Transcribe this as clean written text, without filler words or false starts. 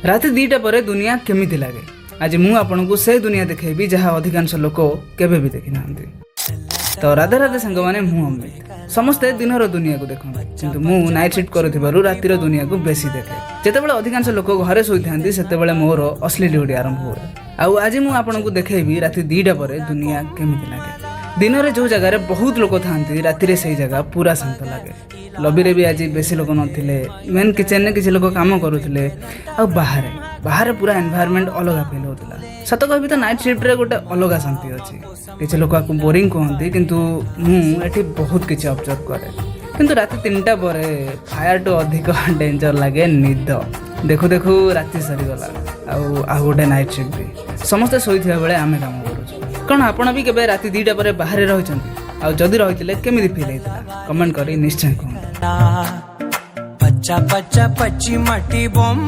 राति 2टा पर दुनिया केमिति लागे आज मु आपनको से दुनिया देखेबी जहाँ अधिकांश लोक केबे भी देखि नांती। तो राधे राधे सांग माने मु अमित समस्ते दिनर दुनिया को देखते किंतु मु नाइट शिफ्ट करुथिबारु रातिर दुनिया को बेसी देखे। जेतेबेले अधिकांश लोक घरे शोइथांती सेतेबेले मोर असली ड्यूटी आरंभ हुए। आउ आज मु आपनको देखेबी राति 2टा पर दुनिया केमिति लागे। दिन में जो जगह बहुत लोक था राति से जगह पूरा शांत लगे। लॉबी रे भी आज बेसी लोक नथिले। मेन किचन में किसी लोक काम करुथिले। आ बाहर पूरा एनवायरनमेंट अलग फील होता। सत कहबी तो नाइट शिफ्ट रे गोटे अलग शांति अच्छी। किसी लोक आपको बोरिंग कहते किंतु मुझे बहुत किसी ऑब्जर्व करे। किंतु राति 3टा पर फायर टू अधिक डेंजर लगे निद। देखु देखु राति सरीगला आ गोटे नाइट शिफ्ट भी समस्ते शोइथिबा बेले आमे काम करूछु। कौन आपण भी केबे राति 2टा पर बाहर रहिसंती आ जदि रहितिले केमिति फील हेतिला कमेंट करी निश्चय कहूँ। पच्चा पच्चा पच्ची मटी बम